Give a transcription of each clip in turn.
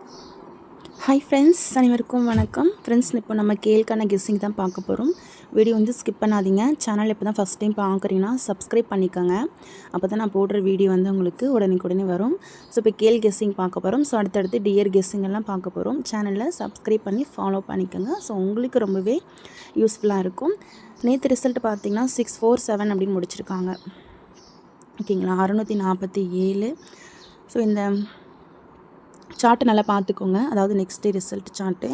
Hi friends, அனைவருக்கும் வணக்கம். Friends, இப்போ நம்ம கேள்க்கான கெஸ்ஸிங் தான் பார்க்க போகிறோம். வீடியோ வந்து ஸ்கிப் பண்ணாதீங்க. சேனல் இப்போ தான் ஃபஸ்ட் டைம் பார்க்குறீங்கன்னா சப்ஸ்கிரைப் பண்ணிக்கோங்க. அப்போ தான் நான் போடுற வீடியோ வந்து உங்களுக்கு உடனே வரும். ஸோ இப்போ கேள் கெஸ்ஸிங் பார்க்க போகிறோம். ஸோ அடுத்தடுத்து டியர் கெஸ்ஸிங் எல்லாம் பார்க்க போகிறோம். சேனலில் சப்ஸ்கிரைப் பண்ணி ஃபாலோ பண்ணிக்கோங்க. ஸோ உங்களுக்கு ரொம்பவே யூஸ்ஃபுல்லாக இருக்கும். நேற்று ரிசல்ட் பார்த்திங்கன்னா 647 அப்படின்னு முடிச்சிருக்காங்க. ஓகேங்களா, 647. ஸோ இந்த சார்ட்டு நல்லா பார்த்துக்கோங்க. அதாவது நெக்ஸ்ட் டே ரிசல்ட் சார்ட்டு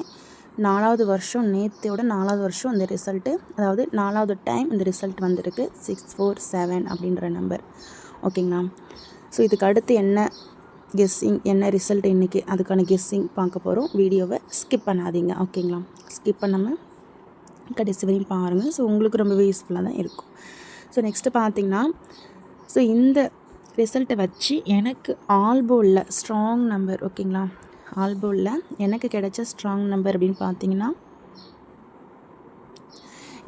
4வது வருஷம், நேற்றோட 4வது வருஷம் இந்த ரிசல்ட்டு, அதாவது 4வது டைம் இந்த ரிசல்ட் வந்திருக்கு 647 அப்படின்ற நம்பர். ஓகேங்களா, ஸோ இதுக்கு அடுத்து என்ன கெஸ்ஸிங், என்ன ரிசல்ட் இன்றைக்கி, அதுக்கான கெஸ்ஸிங் பார்க்க போகிறோம். வீடியோவை ஸ்கிப் பண்ணாதீங்க. ஓகேங்களா, ஸ்கிப் பண்ணாமல் கடைசி வரையும் பாருங்கள். ஸோ உங்களுக்கு ரொம்பவே யூஸ்ஃபுல்லாக தான் இருக்கும். ஸோ நெக்ஸ்ட்டு பார்த்திங்கன்னா, ஸோ இந்த ரிசல்ட்டை வச்சு எனக்கு ஆல்போலில் ஸ்ட்ராங் நம்பர், ஓகேங்களா, ஆல்போலில் எனக்கு கிடைச்ச ஸ்ட்ராங் நம்பர் அப்படின்னு பார்த்தீங்கன்னா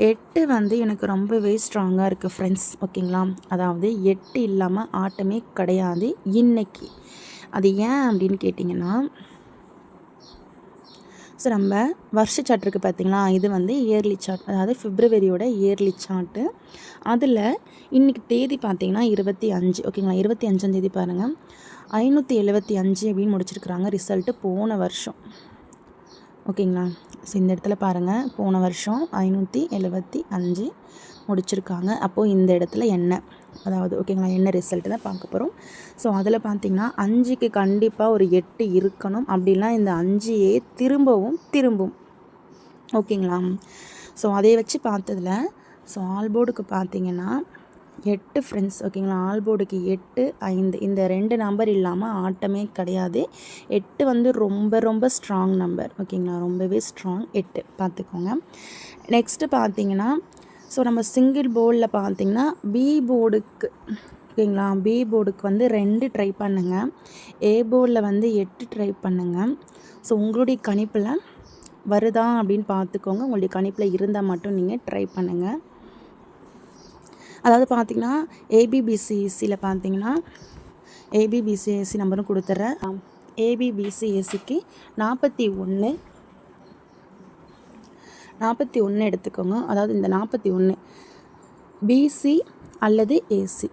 8 வந்து எனக்கு ரொம்பவே ஸ்ட்ராங்காக இருக்குது ஃப்ரெண்ட்ஸ். ஓகேங்களா, அதாவது 8 இல்லாமல் ஆட்டமே கிடையாது இன்றைக்கி. அது ஏன் அப்படின்னு கேட்டிங்கன்னா, ஸோ நம்ம வருஷ சார்ட் இருக்குது பார்த்திங்களா, இது வந்து இயர்லி சார்ட், அதாவது பிப்ரவரியோட இயர்லி சார்ட்டு. அதில் இன்றைக்கி தேதி பார்த்திங்கன்னா 25. ஓகேங்களா, 25ஆம் தேதி பாருங்கள், 575 அப்படின்னு முடிச்சிருக்கிறாங்க ரிசல்ட்டு போன வருஷம். ஓகேங்களா, ஸோ இந்த இடத்துல பாருங்கள், போன வருஷம் 575 முடிச்சிருக்காங்க. அப்போது இந்த இடத்துல என்ன, அதாவது ஓகேங்களா, என்ன ரிசல்ட்டு தான் பார்க்க போகிறோம். ஸோ அதில் பார்த்திங்கன்னா 5க்கு கண்டிப்பாக ஒரு 8 இருக்கணும். அப்படிலாம் இந்த 5ஏ திரும்பும். ஓகேங்களா, ஸோ அதை வச்சு பார்த்ததில் ஸோ ஆல்போர்டுக்கு பார்த்திங்கன்னா 8 ஃப்ரெண்ட்ஸ். ஓகேங்களா, ஆல்போர்டுக்கு 8, 5 இந்த 2 நம்பர் இல்லாமல் ஆட்டமே கிடையாது. 8 வந்து ரொம்ப ஸ்ட்ராங் நம்பர். ஓகேங்களா, ரொம்பவே ஸ்ட்ராங் 8 பார்த்துக்கோங்க. நெக்ஸ்ட்டு பார்த்திங்கன்னா, ஸோ நம்ம சிங்கிள் போர்டில் பார்த்திங்கன்னா பி போர்டுக்கு, ஓகேங்களா, பி போர்டுக்கு வந்து 2 ட்ரை பண்ணுங்கள். ஏ போர்டில் வந்து 8 ட்ரை பண்ணுங்கள். ஸோ உங்களுடைய கணிப்பில் வருதா அப்படின்னு பார்த்துக்கோங்க. உங்களுடைய கணிப்பில் இருந்தால் மட்டும் நீங்கள் ட்ரை பண்ணுங்கள். அதாவது பார்த்திங்கன்னா ஏபிபிசிஎஸ்சியில் பார்த்திங்கன்னா ஏபிபிசிஎஸ்சி நம்பரும் கொடுத்துட்றேன். ஏபிபிசிஎஸ்சிக்கு 41 எடுத்துக்கோங்க. அதாவது இந்த 41 பிசி அல்லது ஏசி.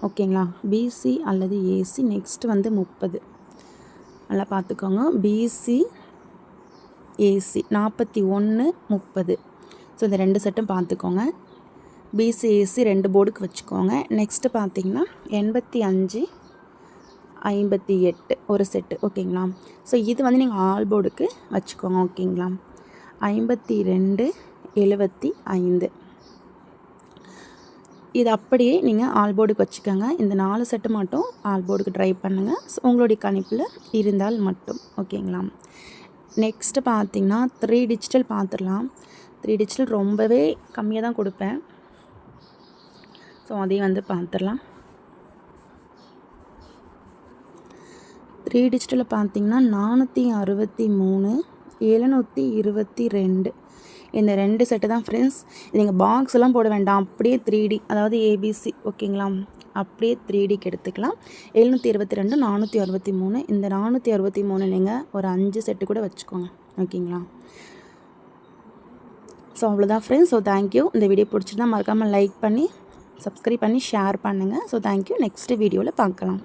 ஓகேங்களா, பிசி அல்லது ஏசி. நெக்ஸ்ட்டு வந்து 30. நல்லா பார்த்துக்கோங்க, பிசி ஏசி 41 30. ஸோ இந்த 2 செட்டும் பார்த்துக்கோங்க. பிசி ஏசி 2 போர்டுக்கு வச்சுக்கோங்க. நெக்ஸ்ட்டு பார்த்திங்கன்னா 85 58 ஒரு செட்டு. ஓகேங்களா, ஸோ இது வந்து நீங்கள் ஆல் போர்டுக்கு வச்சுக்கோங்க. ஓகேங்களா, 52 75 இது அப்படியே நீங்கள் ஆல் போர்டுக்கு வச்சுக்கோங்க. இந்த 4 செட்டு மட்டும் ஆல் போர்டுக்கு ட்ரை பண்ணுங்கள். ஸோ உங்களுடைய கணிப்பில் இருந்தால் மட்டும். ஓகேங்களா, நெக்ஸ்ட்டு பார்த்திங்கன்னா 3 டிஜிட்டல் பார்த்துடலாம். 3 டிஜிட்டல் ரொம்பவே கம்மியாக தான் கொடுப்பேன். ஸோ அதையும் வந்து பார்த்துடலாம். 3 டிஜிட்டலில் பார்த்திங்கன்னா 463 722 இந்த 2 செட்டு தான் ஃப்ரெண்ட்ஸ். நீங்கள் பாக்ஸ் எல்லாம் போட வேண்டாம், அப்படியே 3D, அதாவது ஏபிசி. ஓகேங்களா, அப்படியே 3Dக்கு எடுத்துக்கலாம். 722 463. இந்த 463 நீங்கள் ஒரு 5 செட்டு கூட வச்சுக்கோங்க. ஓகேங்களா, ஸோ அவ்வளோதான் ஃப்ரெண்ட்ஸ். So thank you. இந்த வீடியோ பிடிச்சிருந்தா மறக்காமல் லைக் பண்ணி சப்ஸ்கிரைப் பண்ணி ஷேர் பண்ணுங்கள். So thank you. நெக்ஸ்ட் வீடியோவில் பார்க்கலாம்.